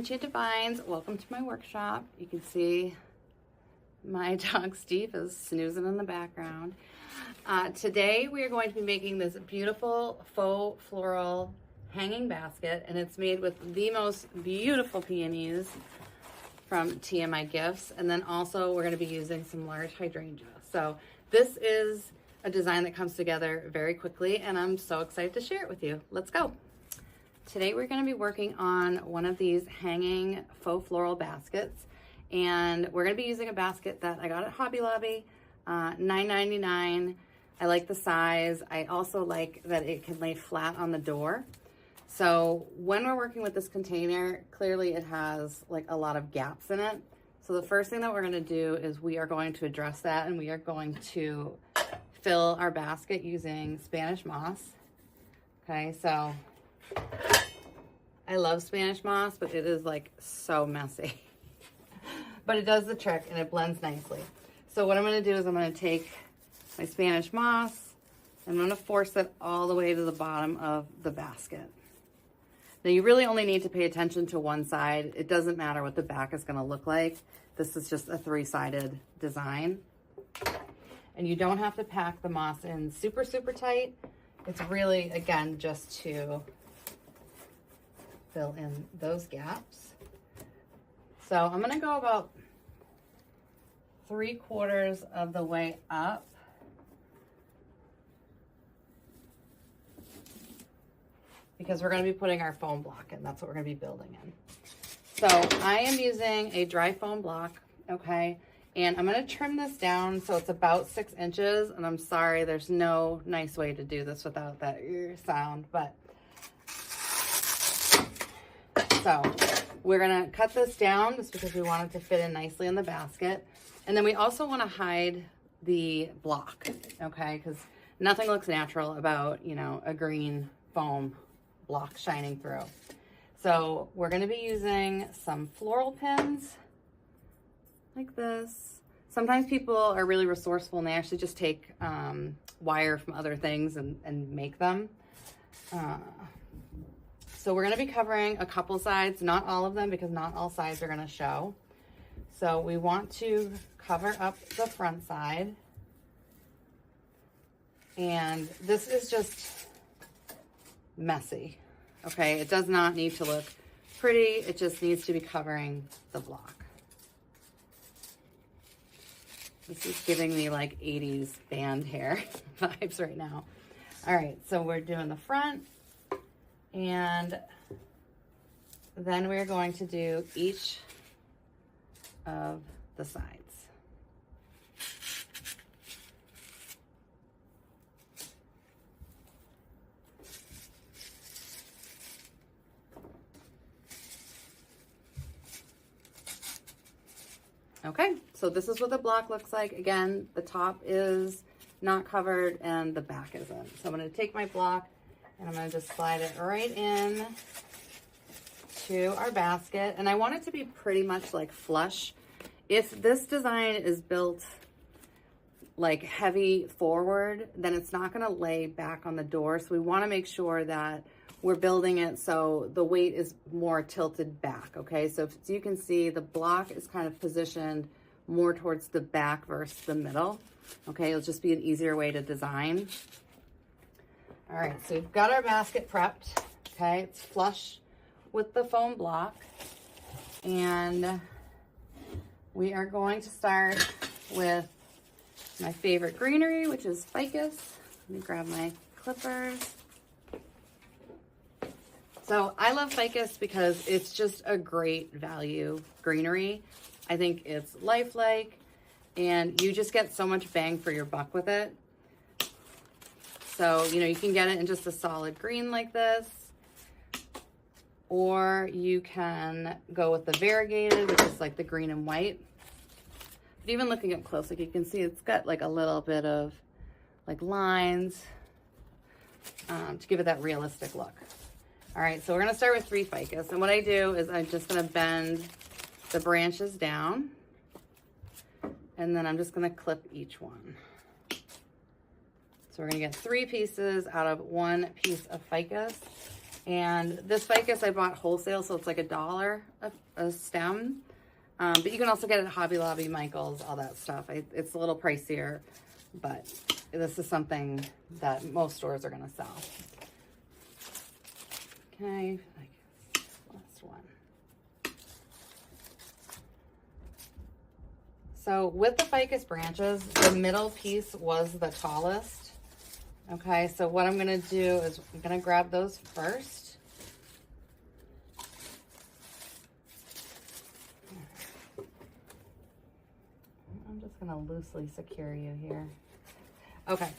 Enchanted Vines, welcome to my workshop. You can see my dog Steve is snoozing in the background. Today we are going to be making this beautiful faux floral hanging basket, and it's made with the most beautiful peonies from TMI Gifts, and then also we're going to be using some large hydrangea. So this is a design that comes together very quickly, and I'm so excited to share it with you. Let's go. Today we're going to be working on one of these hanging faux floral baskets, and we're going to be using a basket that I got at Hobby Lobby, $9.99. I like the size. I also like that it can lay flat on the door. So when we're working with this container, clearly it has like a lot of gaps in it. So the first thing that we're going to do is we are going to address that, and we are going to fill our basket using Spanish moss. Okay, so I love Spanish moss, but it is like so messy. But it does the trick and it blends nicely. So what I'm going to do is I'm going to take my Spanish moss and I'm going to force it all the way to the bottom of the basket. Now you really only need to pay attention to one side. It doesn't matter what the back is going to look like. This is just a three-sided design. And you don't have to pack the moss in super, super tight. It's really, again, just to fill in those gaps. So I'm going to go about 3/4 of the way up. Because we're going to be putting our foam block in. That's what we're going to be building in. So I am using a dry foam block, okay? And I'm going to trim this down so it's about 6 inches. And I'm sorry, there's no nice way to do this without that sound, but so we're going to cut this down just because we want it to fit in nicely in the basket. And then we also want to hide the block, okay? Because nothing looks natural about, you know, a green foam block shining through. So we're going to be using some floral pins like this. Sometimes people are really resourceful and they actually just take wire from other things and make them. So we're going to be covering a couple sides, not all of them, because not all sides are going to show. So we want to cover up the front side. And this is just messy, okay? It does not need to look pretty. It just needs to be covering the block. This is giving me like 80s band hair vibes right now. All right, so we're doing the front, and then we're going to do each of the sides. Okay, so this is what the block looks like. Again, the top is not covered and the back isn't. So I'm going to take my block and I'm going to just slide it right in to our basket. And I want it to be pretty much like flush. If this design is built like heavy forward, then it's not going to lay back on the door. So we want to make sure that we're building it so the weight is more tilted back, okay? So if you can see, the block is kind of positioned more towards the back versus the middle, okay? It'll just be an easier way to design. All right, so we've got our basket prepped, okay? It's flush with the foam block. And we are going to start with my favorite greenery, which is ficus. Let me grab my clippers. So I love ficus because it's just a great value greenery. I think it's lifelike and you just get so much bang for your buck with it. So, you know, you can get it in just a solid green like this, or you can go with the variegated, which is like the green and white. But even looking up close, like you can see it's got like a little bit of like lines to give it that realistic look. All right, so we're gonna start with 3 ficus. And what I do is I'm just gonna bend the branches down, and then I'm just gonna clip each one. So we're gonna get 3 pieces out of 1 piece of ficus. And this ficus I bought wholesale, so it's like $1 a stem. But you can also get it at Hobby Lobby, Michael's, all that stuff. It's a little pricier, but this is something that most stores are going to sell. Okay, last one. So with the ficus branches, the middle piece was the tallest. Okay, so what I'm going to do is I'm going to grab those first. I'm just going to loosely secure you here. Okay,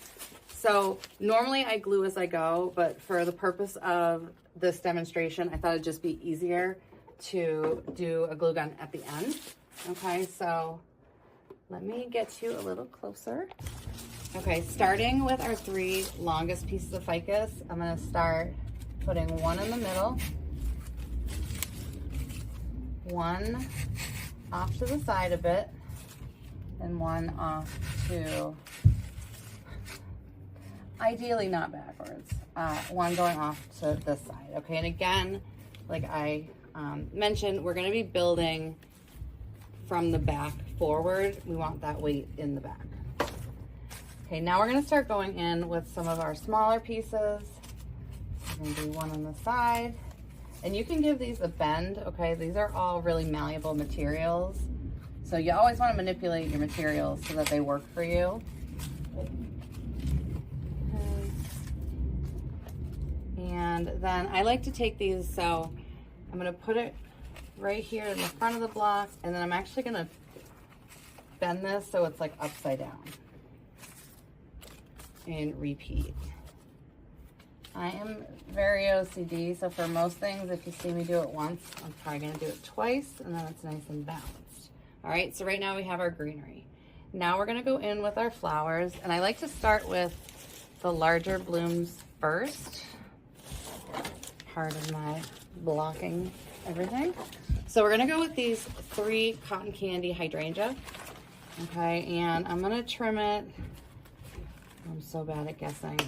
so normally I glue as I go, but for the purpose of this demonstration, I thought it'd just be easier to do a glue gun at the end. Okay, so let me get you a little closer. Okay, starting with our 3 longest pieces of ficus, I'm going to start putting one in the middle, one off to the side a bit, and one off to, ideally not backwards, one going off to this side. Okay, and again, like I mentioned, we're going to be building from the back forward. We want that weight in the back. Okay, now we're going to start going in with some of our smaller pieces. We're going to do one on the side. And you can give these a bend, okay? These are all really malleable materials. So you always want to manipulate your materials so that they work for you. Okay. And then I like to take these, so I'm going to put it right here in the front of the block, and then I'm actually going to bend this so it's like upside down. And repeat. I am very OCD, so for most things, if you see me do it once, I'm probably going to do it twice, and then it's nice and balanced. All right, so right now we have our greenery. Now we're going to go in with our flowers, and I like to start with the larger blooms first. Pardon my blocking everything. So we're going to go with these 3 cotton candy hydrangea. Okay, and I'm going to trim it. I'm so bad at guessing.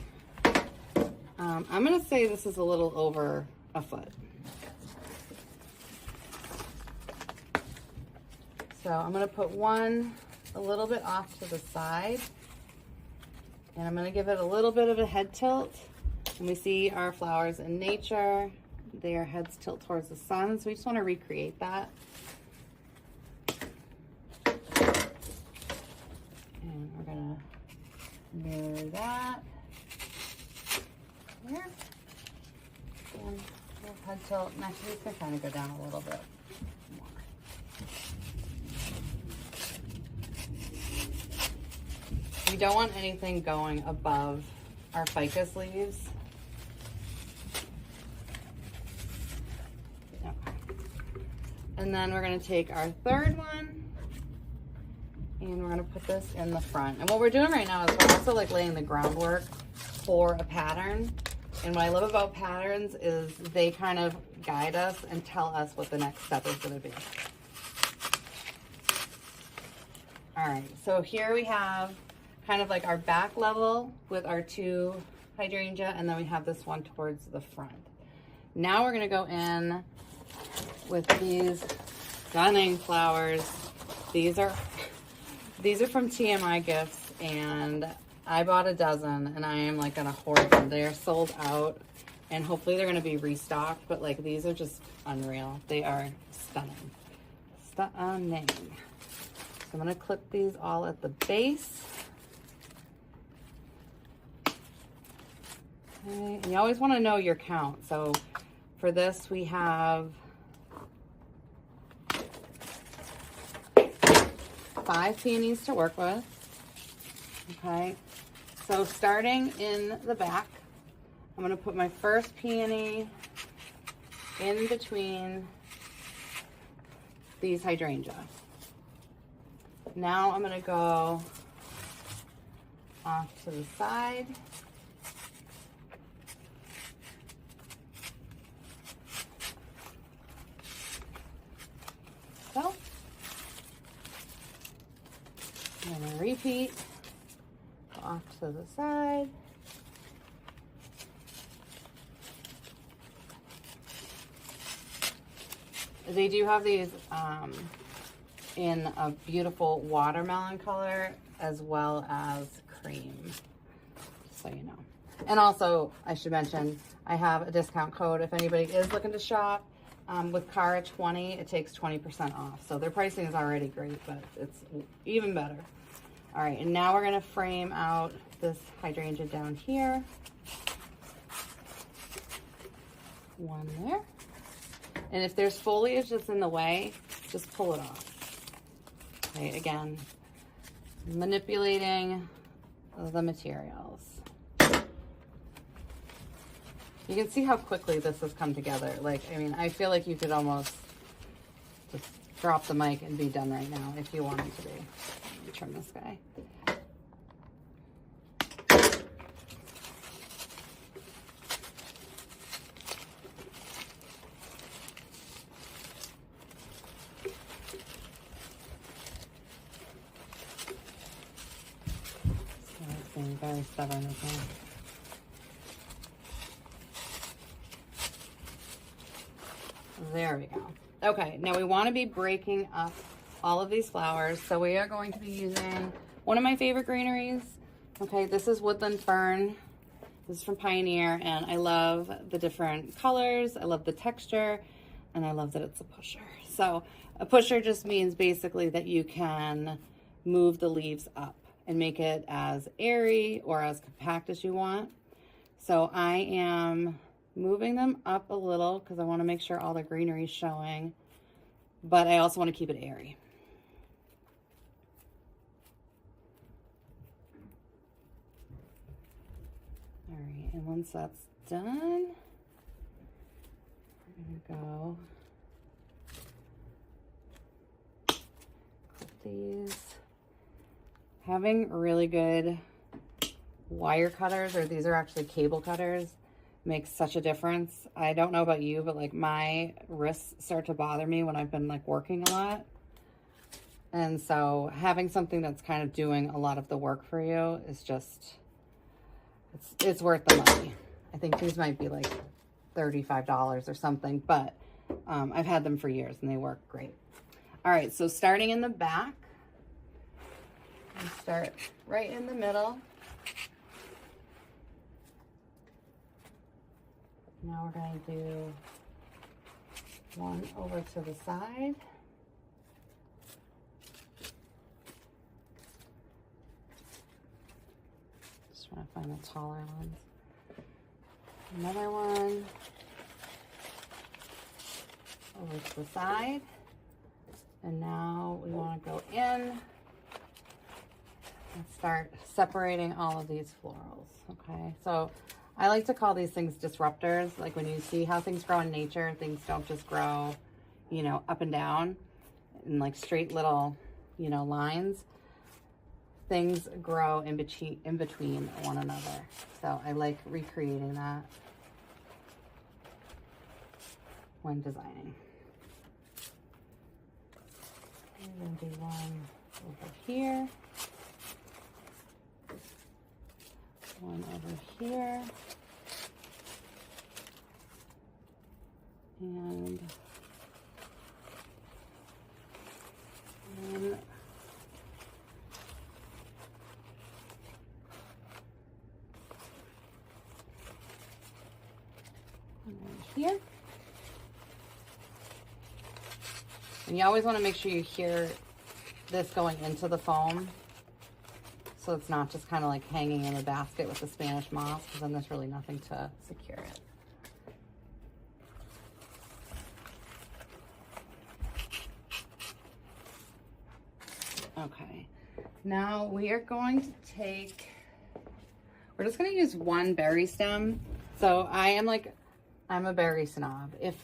I'm going to say this is a little over a foot. So I'm going to put one a little bit off to the side. And I'm going to give it a little bit of a head tilt. And we see our flowers in nature. Their heads tilt towards the sun. So we just want to recreate that. And we're going to mirror that here. And head tilt. And actually, it's going to kind of go down a little bit more. We don't want anything going above our ficus leaves. Okay. And then we're going to take our third one. And we're gonna put this in the front. And what we're doing right now is we're also like laying the groundwork for a pattern. And what I love about patterns is they kind of guide us and tell us what the next step is gonna be. All right, so here we have kind of like our back level with our 2 hydrangea, and then we have this one towards the front. Now we're gonna go in with these stunning flowers. These are from TMI Gifts, and I bought a dozen, and I am like gonna hoard them. They are sold out, and hopefully they're gonna be restocked, but like these are just unreal. They are stunning. Stunning. So I'm gonna clip these all at the base. Okay, and you always wanna know your count. So for this we have 5 peonies to work with. Okay, so starting in the back, I'm going to put my first peony in between these hydrangea. Now I'm going to go off to the side. So I'm going to repeat, off to the side. They do have these in a beautiful watermelon color as well as cream, so you know. And also, I should mention, I have a discount code if anybody is looking to shop. With Cara20, it takes 20% off. So their pricing is already great, but it's even better. All right, and now we're gonna frame out this hydrangea down here. One there. And if there's foliage that's in the way, just pull it off. Okay, again, manipulating the materials. You can see how quickly this has come together. Like, I mean, I feel like you could almost just drop the mic and be done right now if you wanted to be. Let me trim this guy. So it's very stubborn, isn't it? There we go. Okay, now we want to be breaking up all of these flowers. So we are going to be using one of my favorite greeneries. Okay, this is Woodland Fern. This is from Pioneer, and I love the different colors. I love the texture, and I love that it's a pusher. So a pusher just means basically that you can move the leaves up and make it as airy or as compact as you want. So I am moving them up a little because I want to make sure all the greenery is showing, but I also want to keep it airy. All right, and once that's done, we're gonna go clip these. Having really good wire cutters, or these are actually cable cutters, makes such a difference. I don't know about you, but like my wrists start to bother me when I've been like working a lot. And so having something that's kind of doing a lot of the work for you is just, it's worth the money. I think these might be like $35 or something, but I've had them for years and they work great. All right, so starting in the back, we start right in the middle. Now we're going to do one over to the side. Just trying to find the taller ones. Another one over to the side. And now we want to go in and start separating all of these florals. Okay, so I like to call these things disruptors. Like when you see how things grow in nature, things don't just grow, you know, up and down in like straight little, you know, lines. Things grow in between one another. So I like recreating that when designing. I'm going to do one over here. One over here, and one here. And you always want to make sure you hear this going into the foam, so it's not just kind of like hanging in a basket with the Spanish moss, because then there's really nothing to secure it. Okay, now we are going to take, we're just going to use one berry stem. So I'm a berry snob. If,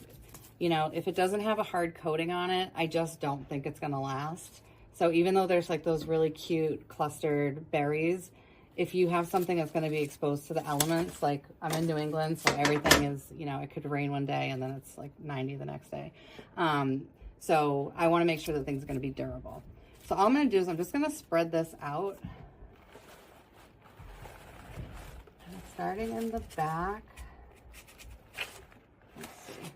you know, if it doesn't have a hard coating on it, I just don't think it's going to last. So even though there's like those really cute clustered berries, if you have something that's going to be exposed to the elements, like I'm in New England, so everything is, you know, it could rain one day and then it's like 90 the next day. So I want to make sure that things are going to be durable. So all I'm going to do is I'm just going to spread this out. And starting in the back. Let's see.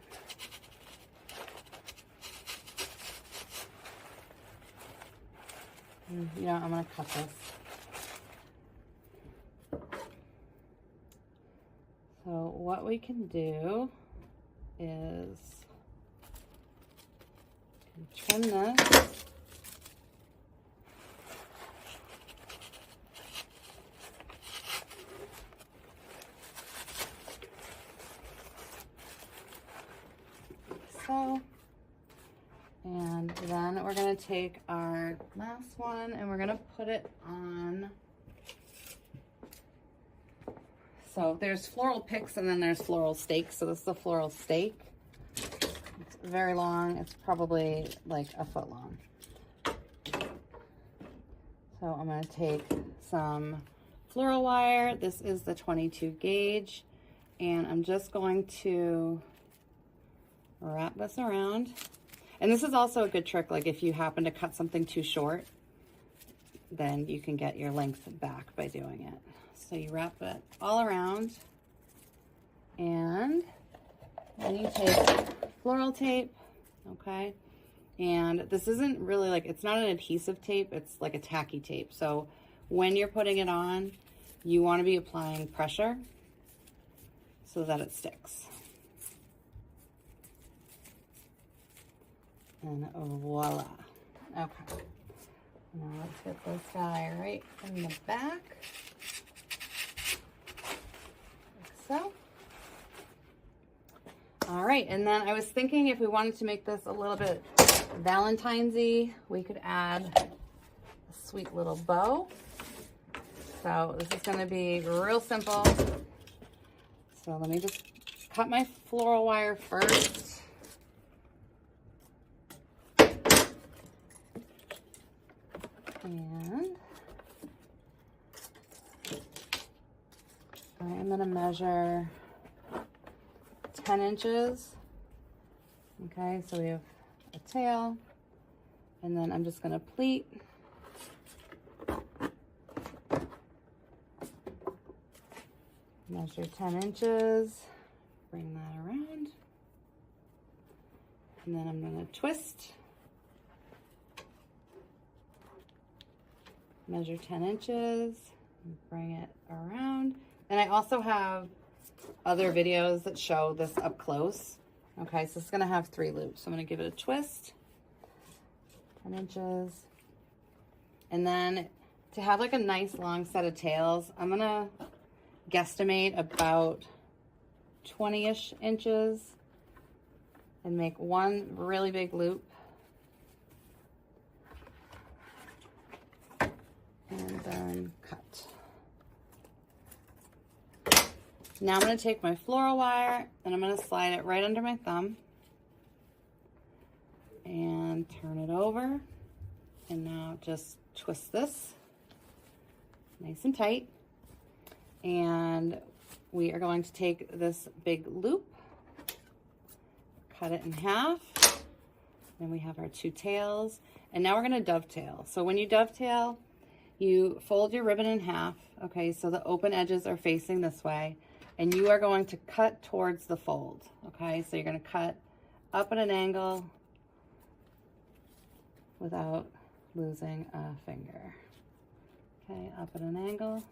You know, I'm going to cut this. So what we can do is trim this. So, and then we're going to take our last one and we're going to put it on. So there's floral picks and then there's floral stakes. So this is a floral stake. It's very long. It's probably like a foot long. So I'm going to take some floral wire. This is the 22 gauge. And I'm just going to wrap this around. And this is also a good trick. Like if you happen to cut something too short, then you can get your length back by doing it. So you wrap it all around, and then you take floral tape, okay? And this isn't really like, it's not an adhesive tape, it's like a tacky tape. So when you're putting it on, you want to be applying pressure so that it sticks. And voila. Okay. Now let's get this guy right in the back. So, all right, and then I was thinking if we wanted to make this a little bit Valentine's-y, we could add a sweet little bow. So this is going to be real simple. So let me just cut my floral wire first. And I am going to measure 10 inches. Okay, so we have a tail, and then I'm just going to pleat. Measure 10 inches, bring that around, and then I'm going to twist. Measure 10 inches, bring it around. And I also have other videos that show this up close. Okay, so it's gonna have 3 loops. So I'm gonna give it a twist, 10 inches. And then to have like a nice long set of tails, I'm gonna guesstimate about 20-ish inches and make one really big loop. And then cut. Now I'm going to take my floral wire and I'm going to slide it right under my thumb and turn it over. And now just twist this nice and tight. And we are going to take this big loop, cut it in half. Then we have our 2 tails. And now we're going to dovetail. So when you dovetail, you fold your ribbon in half, okay, so the open edges are facing this way, and you are going to cut towards the fold, okay? So you're going to cut up at an angle without losing a finger. Okay, up at an angle.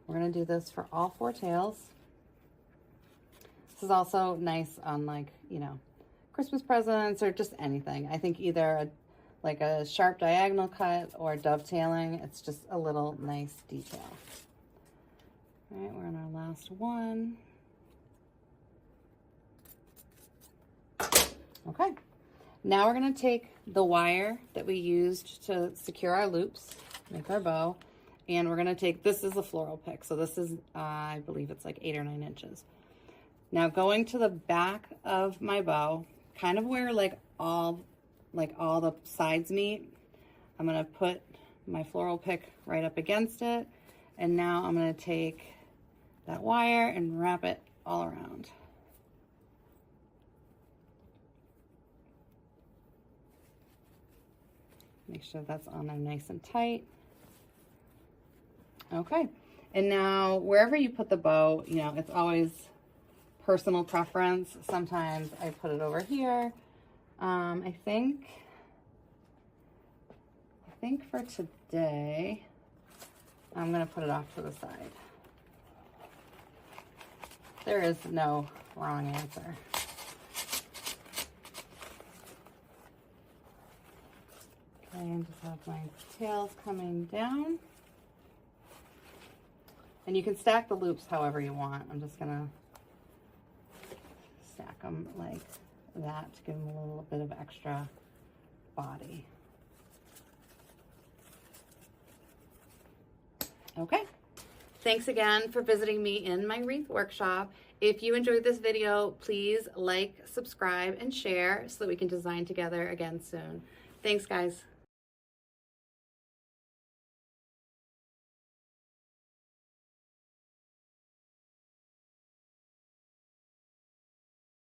We're going to do this for all 4 tails. This is also nice on, like, you know, Christmas presents or just anything. I think either like a sharp diagonal cut or dovetailing, it's just a little nice detail. All right, we're on our last one. Okay, now we're gonna take the wire that we used to secure our loops, make our bow, and we're gonna take, this is a floral pick, so this is, I believe it's like 8 or 9 inches. Now going to the back of my bow, kind of where like all the sides meet, I'm gonna put my floral pick right up against it, and now I'm gonna take that wire and wrap it all around. Make sure that's on there nice and tight. Okay, and now wherever you put the bow, you know, it's always personal preference. Sometimes I put it over here. I think for today. I'm going to put it off to the side. There is no wrong answer. Okay, and just have my tails coming down. And you can stack the loops however you want. I'm just going to stack them like that to give them a little bit of extra body. Okay. Thanks again for visiting me in my wreath workshop. If you enjoyed this video, please like, subscribe, and share so that we can design together again soon. Thanks, guys.